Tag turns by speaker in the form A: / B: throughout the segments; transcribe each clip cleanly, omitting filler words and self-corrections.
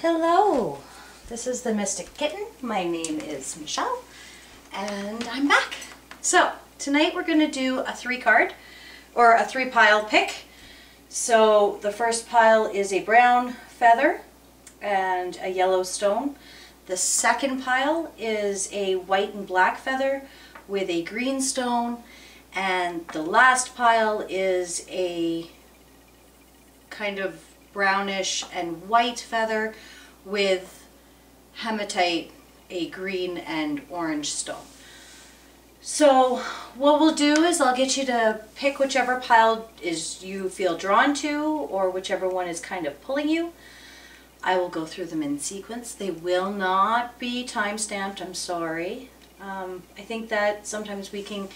A: Hello, this is the Mystic Kitten. My name is Michelle and I'm back. So tonight we're going to do a 3-card or a 3-pile pick. So the first pile is a brown feather and a yellow stone. The second pile is a white and black feather with a green stone, and the last pile is a kind of brownish and white feather with hematite, a green and orange stone. So what we'll do is I'll get you to pick whichever pile you feel drawn to, or whichever one is kind of pulling you. I will go through them in sequence. They will not be time-stamped, I'm sorry. I think that sometimes we can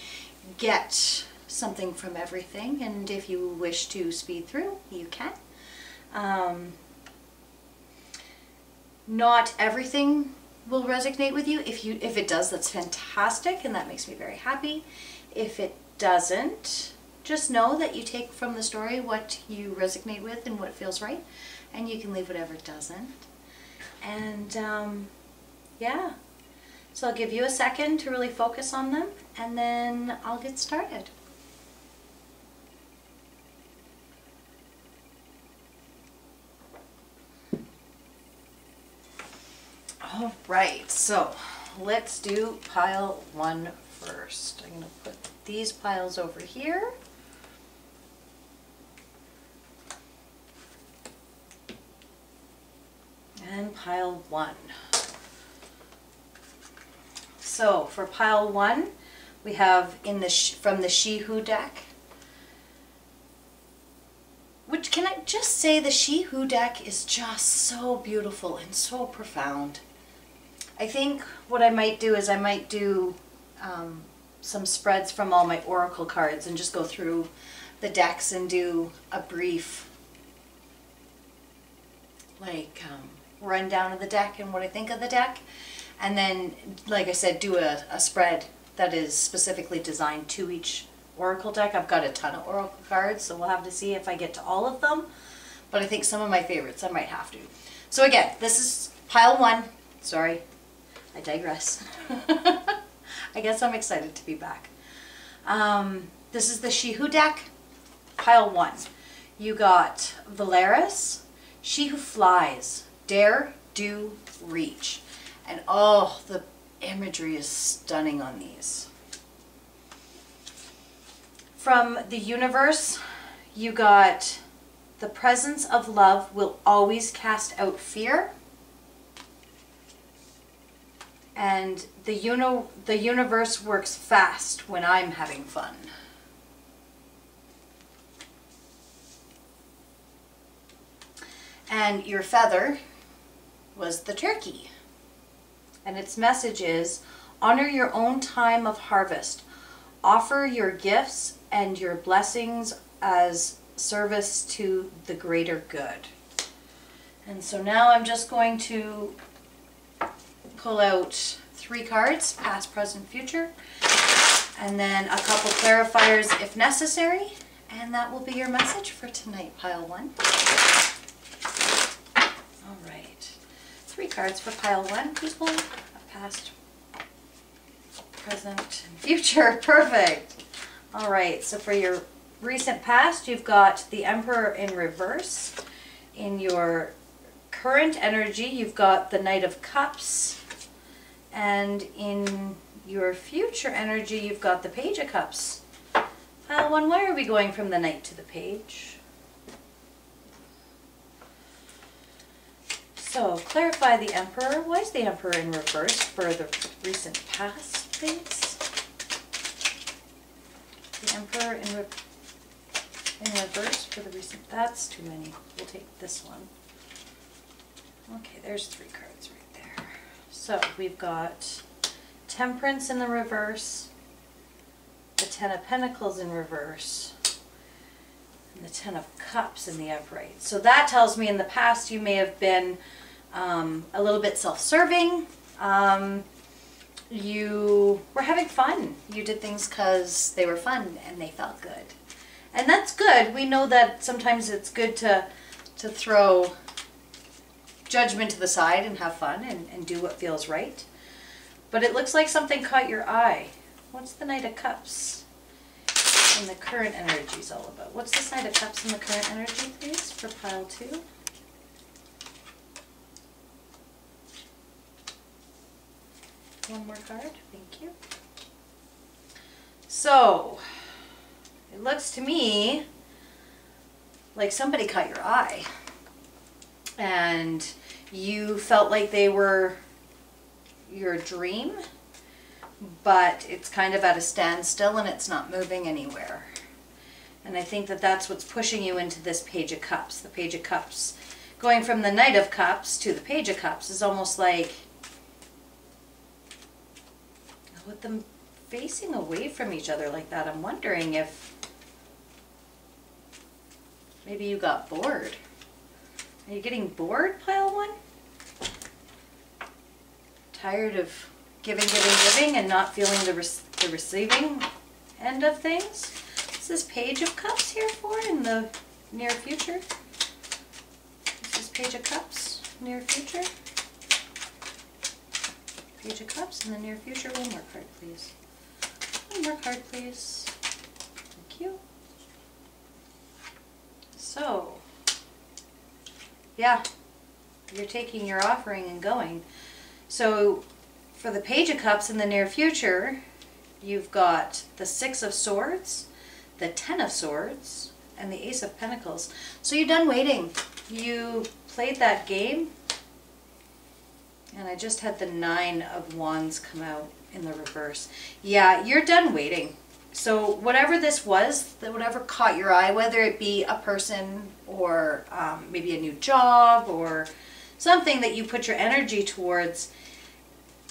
A: get something from everything, and if you wish to speed through, you can. Not everything will resonate with you. If it does, that's fantastic, and that makes me very happy. If it doesn't, just know that you take from the story what you resonate with and what feels right, and you can leave whatever doesn't. And yeah, so I'll give you a second to really focus on them, and then I'll get started. All right, so let's do pile 1 first. I'm going to put these piles over here. And pile 1. So for pile 1, we have from the She Who deck. Which, can I just say, the She Who deck is just so beautiful and so profound. I think what I might do is I might do some spreads from all my oracle cards and just go through the decks and do a brief rundown of the deck and what I think of the deck, and then, like I said, do a spread that is specifically designed to each oracle deck. I've got a ton of oracle cards, so we'll have to see if I get to all of them, but I think some of my favorites I might have to. So again, this is pile 1. Sorry, I digress. I guess I'm excited to be back. This is the She Who deck, pile 1. You got Valeris, She Who Flies, Dare, Do, Reach. And oh, the imagery is stunning on these. From the universe, you got the presence of love will always cast out fear. And the universe works fast when I'm having fun. And your feather was the turkey. And its message is, honor your own time of harvest. Offer your gifts and your blessings as service to the greater good. And so now I'm just going to pull out 3 cards, past, present, future, and then a couple clarifiers if necessary, and that will be your message for tonight, pile 1. All right, 3 cards for pile 1, people, past, present, and future. Perfect. All right, so for your recent past, you've got the Emperor in reverse. In your current energy, you've got the Knight of Cups. And in your future energy, you've got the Page of Cups. Pile 1, why are we going from the Knight to the Page? So, clarify the Emperor. Why is the Emperor in reverse for the recent past, please? The Emperor in reverse for the recent... That's too many. We'll take this one. Okay, there's 3 cards right there. So we've got Temperance in the reverse, the Ten of Pentacles in reverse, and the Ten of Cups in the upright. So that tells me in the past you may have been a little bit self-serving. You were having fun. You did things because they were fun and they felt good. And that's good. We know that sometimes it's good to throw judgment to the side and have fun and do what feels right. But it looks like something caught your eye. What's the Knight of Cups and the current energy is all about? What's the Knight of Cups and the current energy, please, for pile 2? One more card, thank you. So, it looks to me like somebody caught your eye and you felt like they were your dream, but it's kind of at a standstill and it's not moving anywhere. And I think that that's what's pushing you into this Page of Cups. The Page of Cups, going from the Knight of Cups to the Page of Cups, is almost like with them facing away from each other like that. I'm wondering if maybe you got bored. Are you getting bored, pile 1? Tired of giving, and not feeling the receiving end of things? What's this Page of Cups here for in the near future? What's this Page of Cups, near future? Page of Cups in the near future. One more card, please. One more card, please. Thank you. So, yeah, you're taking your offering and going. So, for the Page of Cups in the near future, you've got the 6 of Swords, the 10 of Swords, and the Ace of Pentacles. So you're done waiting. You played that game, and I just had the 9 of Wands come out in the reverse. Yeah, you're done waiting. So whatever this was, whatever caught your eye, whether it be a person or maybe a new job or something that you put your energy towards,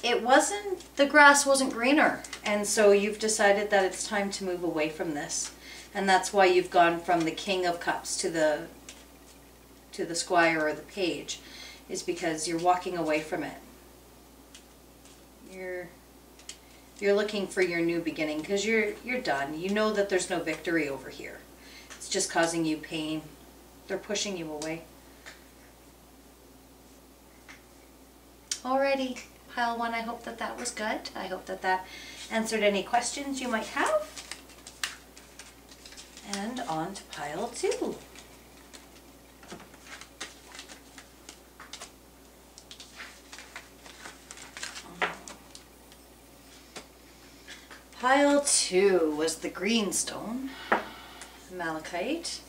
A: the grass wasn't greener. And so you've decided that it's time to move away from this. And that's why you've gone from the King of Cups to the Squire or the Page, is because you're walking away from it. You're looking for your new beginning because you're done. You know that there's no victory over here. It's just causing you pain. They're pushing you away. Alrighty, pile 1, I hope that that was good. I hope that that answered any questions you might have. And on to pile 2. Pile 2 was the Greenstone, Malachite.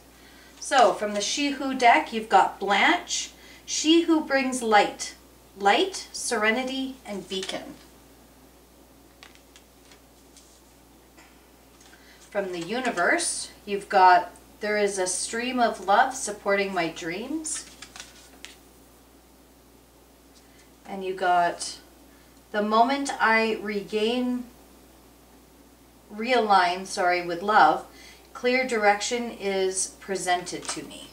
A: So from the She Who deck, you've got Blanche, She Who Brings Light. Light, Serenity, and Beacon. From the Universe, you've got There is a Stream of Love Supporting My Dreams. And you got The Moment I realign with love, clear direction is presented to me.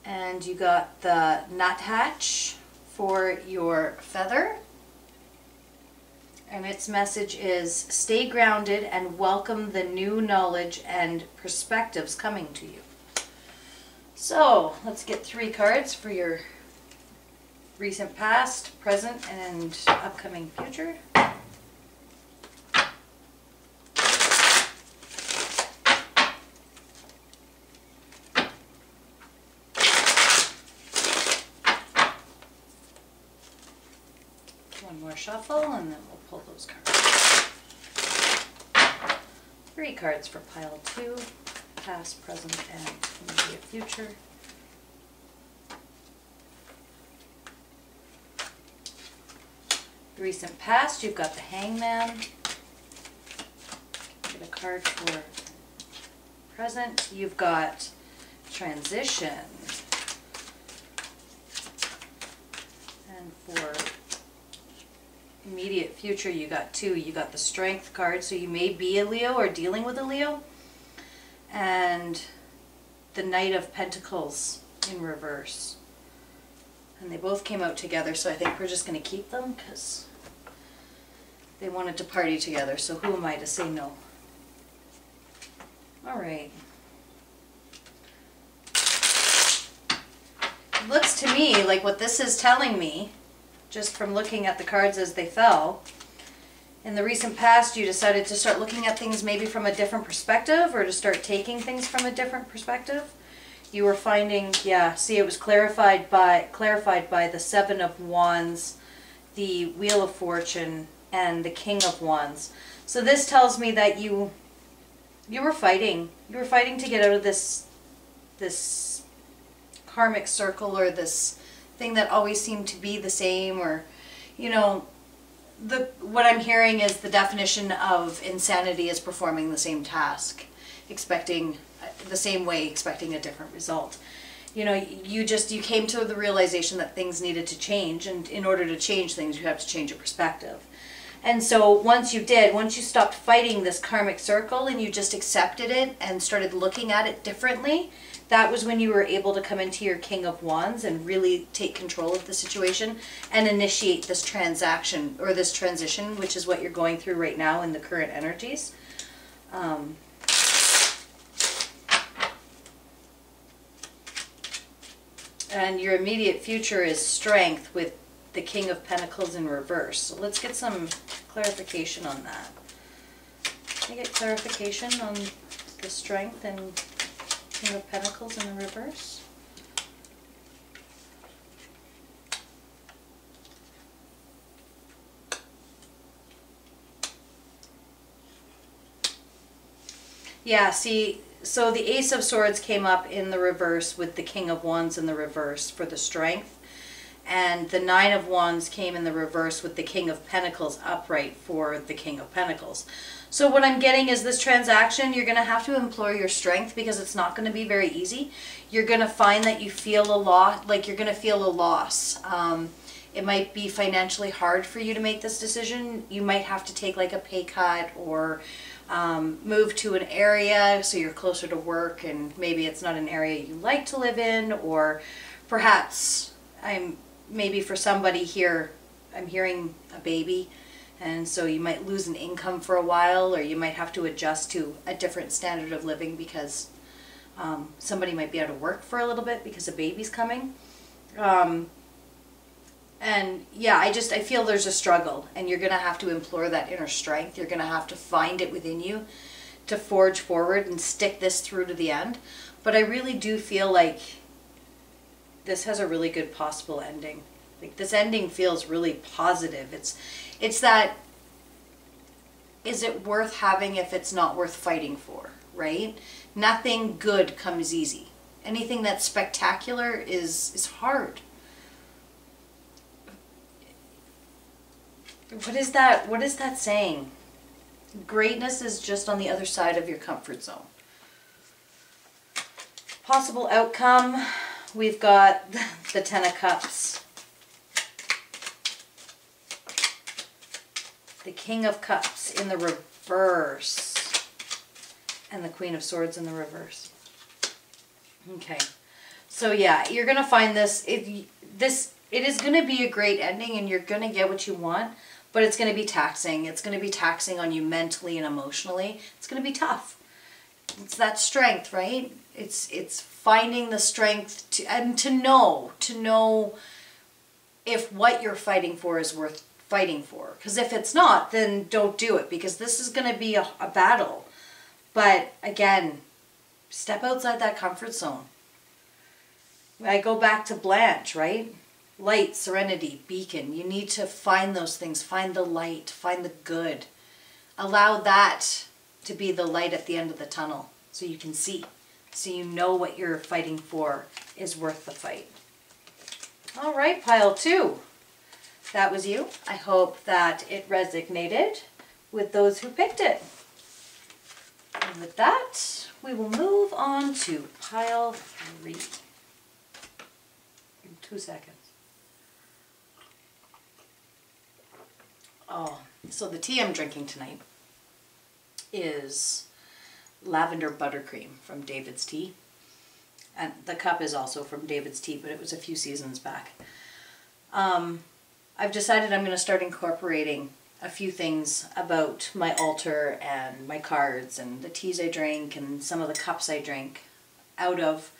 A: And you got the nuthatch for your feather. And its message is stay grounded and welcome the new knowledge and perspectives coming to you. So let's get 3 cards for your recent past, present, and upcoming future. One more shuffle and then we'll pull those cards. 3 cards for pile 2, past, present, and immediate future. Recent past, you've got the Hangman. Get a card for present. You've got transition. And for immediate future, you got 2. You got the Strength card, so you may be a Leo or dealing with a Leo. And the Knight of Pentacles in reverse. And they both came out together, so I think we're just going to keep them because they wanted to party together, so who am I to say no? Alright. looks to me like what this is telling me, just from looking at the cards as they fell, in the recent past you decided to start looking at things maybe from a different perspective, or to start taking things from a different perspective. You were finding, yeah, see, it was clarified by the Seven of Wands, the Wheel of Fortune, and the King of Wands. So this tells me that you were fighting. You were fighting to get out of this karmic circle, or this thing that always seemed to be the same, or, you know, what I'm hearing is the definition of insanity is performing the same task, expecting the same way, expecting a different result. You know, you came to the realization that things needed to change, and in order to change things, you have to change your perspective. And so once you stopped fighting this karmic circle and you just accepted it and started looking at it differently, that was when you were able to come into your King of Wands and really take control of the situation and initiate this transaction, or this transition, which is what you're going through right now in the current energies. And your immediate future is strength, with the King of Pentacles in reverse. So let's get some clarification on that. Can I get clarification on the strength and King of Pentacles in the reverse? Yeah, see, so the Ace of Swords came up in the reverse with the King of Wands in the reverse for the strength. And the Nine of Wands came in the reverse with the King of Pentacles upright for the King of Pentacles. So what I'm getting is this transaction, you're going to have to employ your strength, because it's not going to be very easy. You're going to find that you feel a lot, like you're going to feel a loss. It might be financially hard for you to make this decision. You might have to take like a pay cut, or move to an area so you're closer to work, and maybe it's not an area you like to live in, or perhaps maybe for somebody here, I'm hearing a baby, and so you might lose an income for a while, or you might have to adjust to a different standard of living because somebody might be out of work for a little bit because a baby's coming. And yeah, I feel there's a struggle, and you're going to have to implore that inner strength. You're going to have to find it within you to forge forward and stick this through to the end. But I really do feel like this has a really good possible ending. Like, this ending feels really positive. It's that, is it worth having if it's not worth fighting for, right? Nothing good comes easy. Anything that's spectacular is hard. What is that saying? Greatness is just on the other side of your comfort zone. Possible outcome, we've got the Ten of Cups, the King of Cups in the reverse, and the Queen of Swords in the reverse. Okay, so yeah, you're going to find this, it is going to be a great ending, and you're going to get what you want, but it's going to be taxing. It's going to be taxing on you mentally and emotionally. It's going to be tough. It's that strength, right? It's finding the strength to know if what you're fighting for is worth fighting for. Because if it's not, then don't do it, because this is going to be a battle. But again, step outside that comfort zone. I go back to Blanche, right? Light, serenity, beacon. You need to find those things. Find the light. Find the good. Allow that to be the light at the end of the tunnel, so you can see. So you know what you're fighting for is worth the fight. All right, pile 2. That was you. I hope that it resonated with those who picked it. And with that, we will move on to pile 3. In 2 seconds. Oh, so the tea I'm drinking tonight is lavender buttercream from David's Tea. And the cup is also from David's Tea, but it was a few seasons back. I've decided I'm going to start incorporating a few things about my altar and my cards and the teas I drink and some of the cups I drink out of.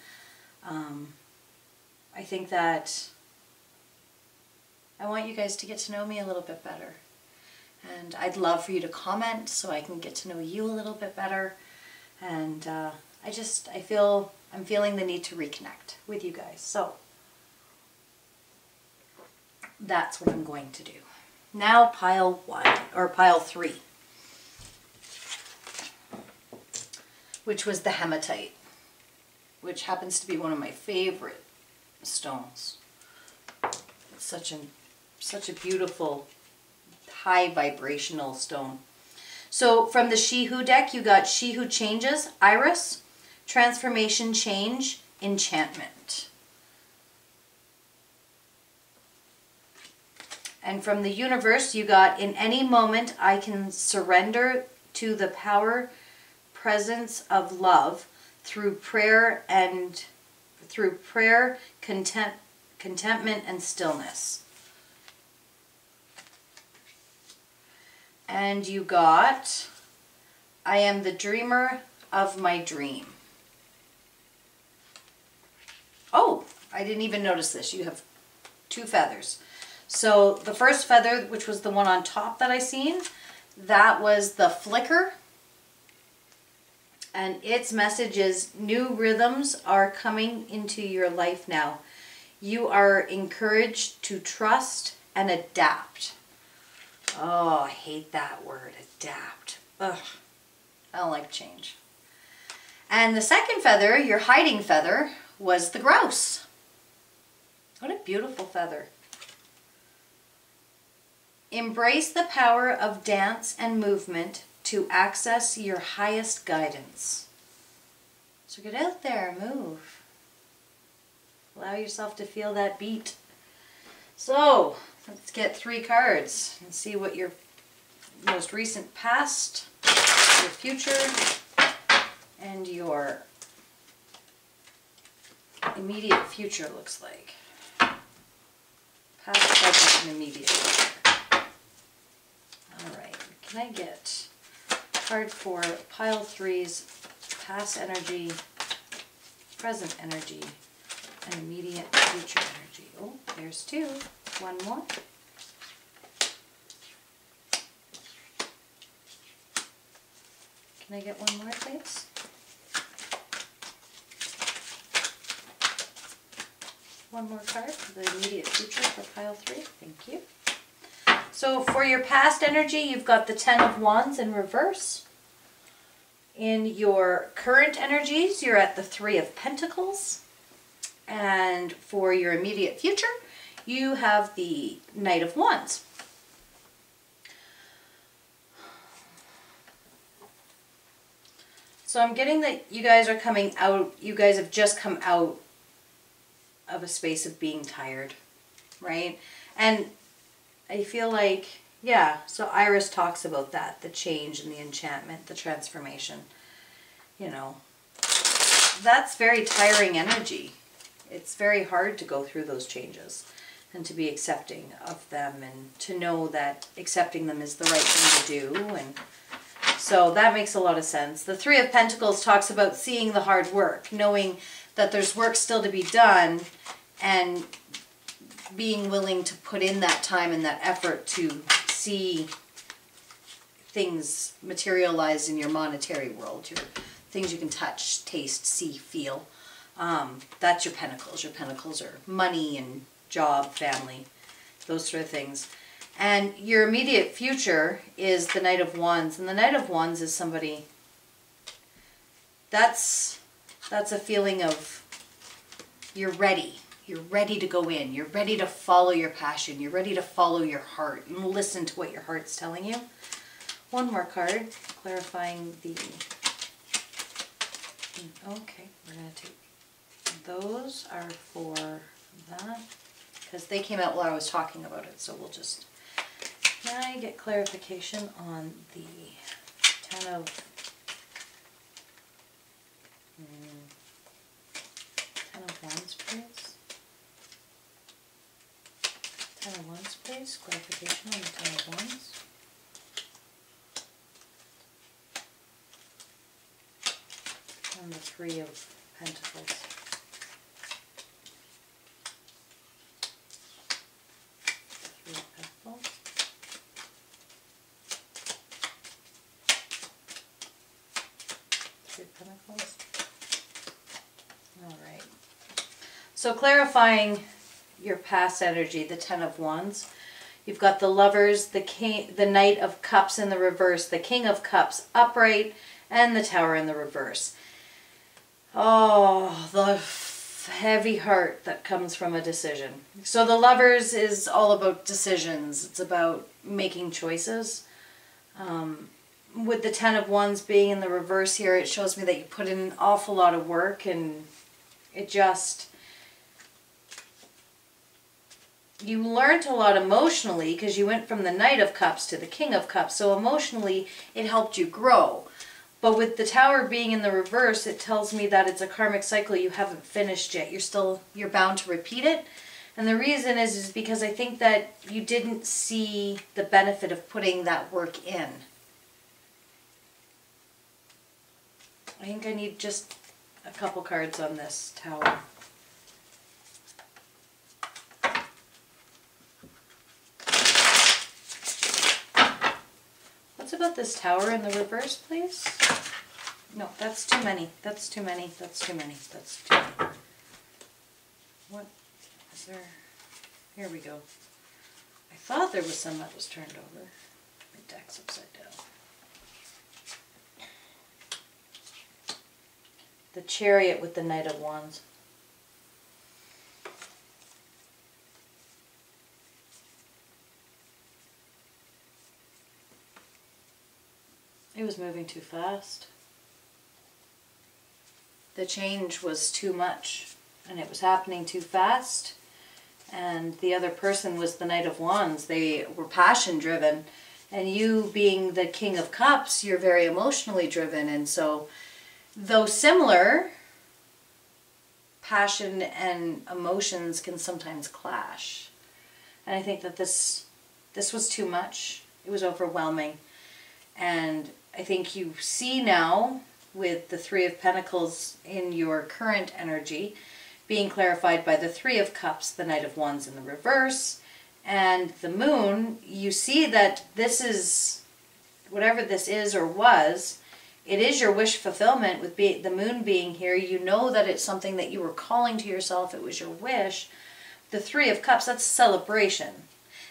A: I think that I want you guys to get to know me a little bit better. And I'd love for you to comment so I can get to know you a little bit better. And I'm feeling the need to reconnect with you guys. So that's what I'm going to do. Now pile 1, or pile 3, which was the hematite, which happens to be one of my favorite stones. It's such a beautiful, high vibrational stone. So from the She Who deck, you got She Who Changes, Iris, Transformation, Change, Enchantment. And from the universe, you got In Any Moment I Can Surrender to the Power, Presence of Love through prayer, contentment, and stillness. And you got I Am the Dreamer of My Dream. Oh, I didn't even notice this. You have 2 feathers. So the first feather, which was the one on top that I seen, that was the flicker. And its message is new rhythms are coming into your life now. You are encouraged to trust and adapt. Oh, I hate that word, adapt. Ugh, I don't like change. And the second feather, your hiding feather, was the grouse. What a beautiful feather. Embrace the power of dance and movement to access your highest guidance. So get out there, move. Allow yourself to feel that beat. So let's get 3 cards and see what your most recent past, your future, and your immediate future looks like. Past, present, and immediate future. Alright, can I get a card for pile 3's past energy, present energy, and immediate future energy? Oh, there's 2. One more. Can I get one more, please? One more card for the immediate future for pile 3. Thank you. So for your past energy, you've got the 10 of Wands in reverse. In your current energies, you're at the 3 of Pentacles. And for your immediate future, you have the Knight of Wands. So I'm getting that you guys are coming out, you guys have just come out of a space of being tired, right? And I feel like, yeah, so Iris talks about that, the change and the enchantment, the transformation. You know, that's very tiring energy. It's very hard to go through those changes and to be accepting of them and to know that accepting them is the right thing to do. And so that makes a lot of sense. The 3 of Pentacles talks about seeing the hard work, knowing that there's work still to be done, and being willing to put in that time and that effort to see things materialize in your monetary world, your things you can touch, taste, see, feel. That's your pentacles. Your pentacles are money and job, family, those sort of things. And your immediate future is the Knight of Wands. And the Knight of Wands is somebody, that's a feeling of you're ready. You're ready to go in. You're ready to follow your passion. You're ready to follow your heart and listen to what your heart's telling you. One more card, clarifying the... Okay, we're going to take... Those are for that, because they came out while I was talking about it, so we'll just... Can I get clarification on the 10 of... 10 of Wands, please? 10 of Wands, please. Clarification on the 10 of Wands. And the 3 of Pentacles. So clarifying your past energy, the Ten of Wands. You've got the Lovers, the King, the Knight of Cups in the reverse, the King of Cups upright, and the Tower in the reverse. Oh, the heavy heart that comes from a decision. So the Lovers is all about decisions. It's about making choices. With the Ten of Wands being in the reverse here, it shows me that you put in an awful lot of work, and it just... you learned a lot emotionally because you went from the Knight of Cups to the King of Cups. So emotionally, it helped you grow. But with the Tower being in the reverse, it tells me that it's a karmic cycle you haven't finished yet. You're bound to repeat it. And the reason is because I think that you didn't see the benefit of putting that work in. I think I need just a couple cards on this Tower. What's about this Tower in the reverse, please? No, that's too many. That's too many. That's too many. That's too many. What is there? Here we go. I thought there was some that was turned over. My deck's upside down. The Chariot with the Knight of Wands. It was moving too fast. The change was too much, and it was happening too fast. And the other person was the Knight of Wands. They were passion driven, and you being the King of Cups, you're very emotionally driven. And so, though similar, passion and emotions can sometimes clash. And I think that this was too much. It was overwhelming. And I think you see now with the Three of Pentacles in your current energy being clarified by the Three of Cups, the Knight of Wands in the reverse, and the Moon, you see that this is, whatever this is or was, it is your wish fulfillment with the Moon being here. You know that it's something that you were calling to yourself. It was your wish. The Three of Cups, that's celebration.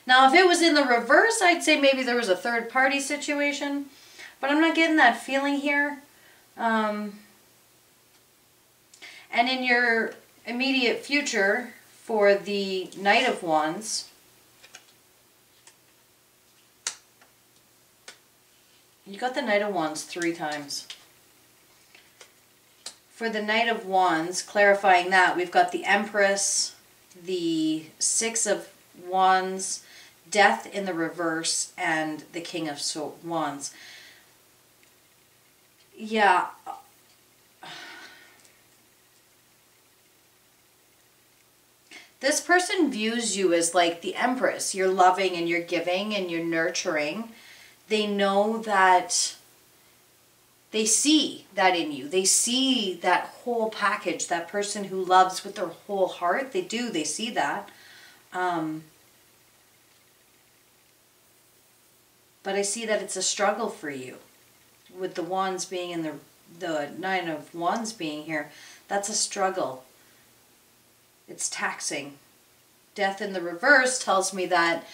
A: Now, if it was in the reverse, I'd say maybe there was a third party situation, but I'm not getting that feeling here. And in your immediate future for the Knight of Wands, you got the Knight of Wands 3 times. For the Knight of Wands, clarifying that, we've got the Empress, the Six of Wands, Death in the reverse, and the King of Wands. Yeah. This person views you as like the Empress. You're loving and you're giving and you're nurturing. They know that, they see that in you. They see that whole package, that person who loves with their whole heart. They do, they see that. But I see that it's a struggle for you. With the Wands being in the Nine of Wands being here, that's a struggle. It's taxing. Death in the reverse tells me that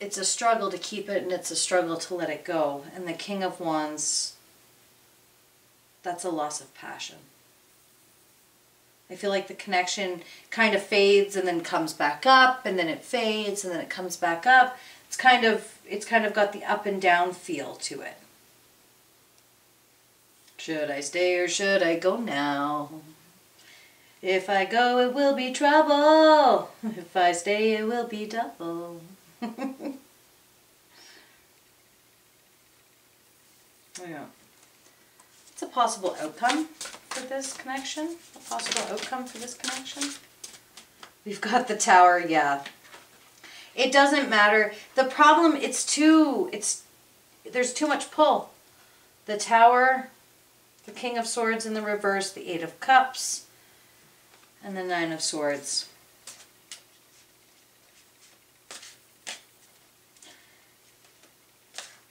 A: it's a struggle to keep it and it's a struggle to let it go. And the King of Wands, that's a loss of passion. I feel like the connection kind of fades and then comes back up, and then it fades and then it comes back up. It's kind of got the up and down feel to it. Should I stay or should I go now? If I go, it will be trouble. If I stay, it will be double. Yeah. It's a possible outcome for this connection. A possible outcome for this connection. We've got the Tower, yeah. It doesn't matter. The problem, there's too much pull. The Tower, the King of Swords in the reverse, the Eight of Cups, and the Nine of Swords.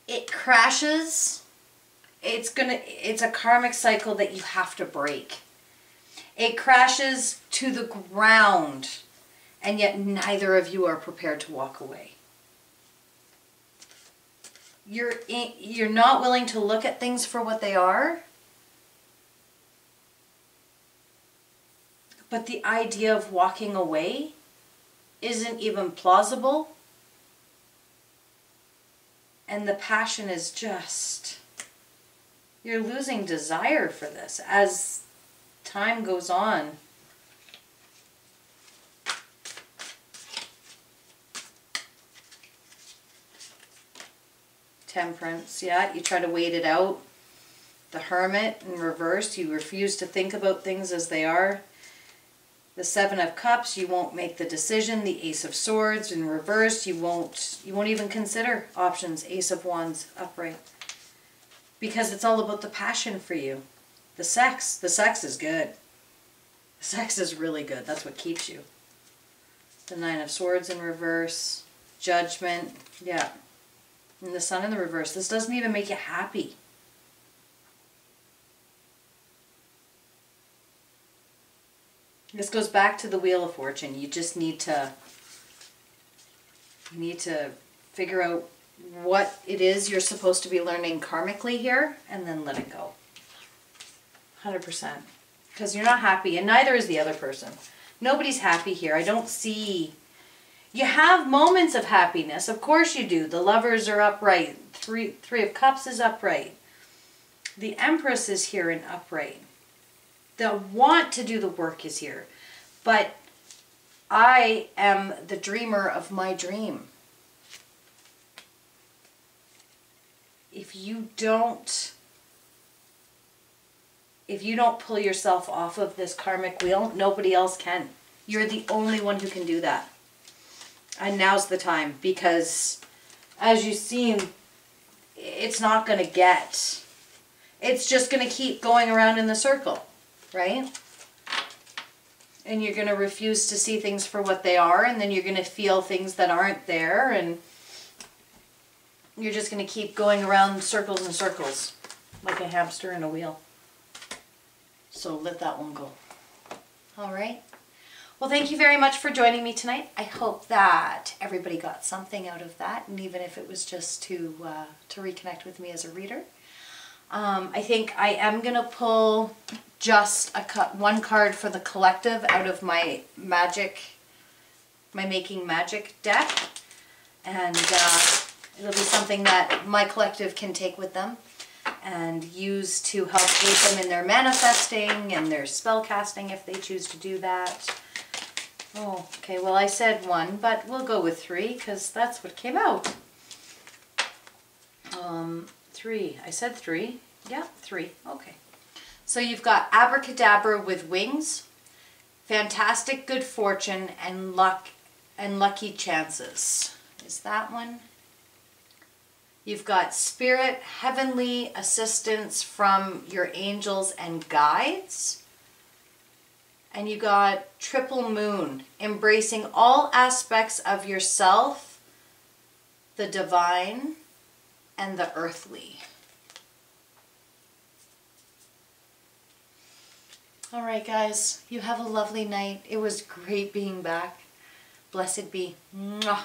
A: It crashes. It's a karmic cycle that you have to break. It crashes to the ground, and yet neither of you are prepared to walk away. You're not willing to look at things for what they are. But the idea of walking away isn't even plausible. And the passion is just, you're losing desire for this as time goes on. Temperance, yeah, you try to wait it out. The Hermit in reverse, you refuse to think about things as they are. The Seven of Cups, you won't make the decision. The Ace of Swords in reverse, you won't even consider options. Ace of Wands upright. Because it's all about the passion for you. The sex is good. The sex is really good. That's what keeps you. The Nine of Swords in reverse. Judgment, yeah. And the Sun in the reverse. This doesn't even make you happy. This goes back to the Wheel of Fortune. You just need to figure out what it is you're supposed to be learning karmically here, and then let it go. 100%. Because you're not happy, and neither is the other person. Nobody's happy here. I don't see... You have moments of happiness. Of course you do. The Lovers are upright. Three of Cups is upright. The Empress is here in upright. The want to do the work is here. But I am the dreamer of my dream. If you don't pull yourself off of this karmic wheel, nobody else can. You're the only one who can do that. And now's the time, because as you've seen, it's not going to get... It's just going to keep going around in the circle, right? And you're going to refuse to see things for what they are, and then you're going to feel things that aren't there, and you're just going to keep going around circles and circles, like a hamster in a wheel. So let that one go. All right. Well, thank you very much for joining me tonight. I hope that everybody got something out of that, and even if it was just to reconnect with me as a reader. I think I am going to pull just one card for the collective out of my Making Magic deck, and it'll be something that my collective can take with them and use to help aid them in their manifesting and their spell casting if they choose to do that. Oh, okay, well I said one, but we'll go with three because that's what came out. Three. I said three. Yeah, three. Okay. So you've got Abracadabra with wings, fantastic good fortune, and luck and lucky chances. Is that one? You've got spirit, heavenly assistance from your angels and guides. And you got triple moon, embracing all aspects of yourself, the divine, and the earthly. All right, guys, you have a lovely night. It was great being back. Blessed be. Mwah.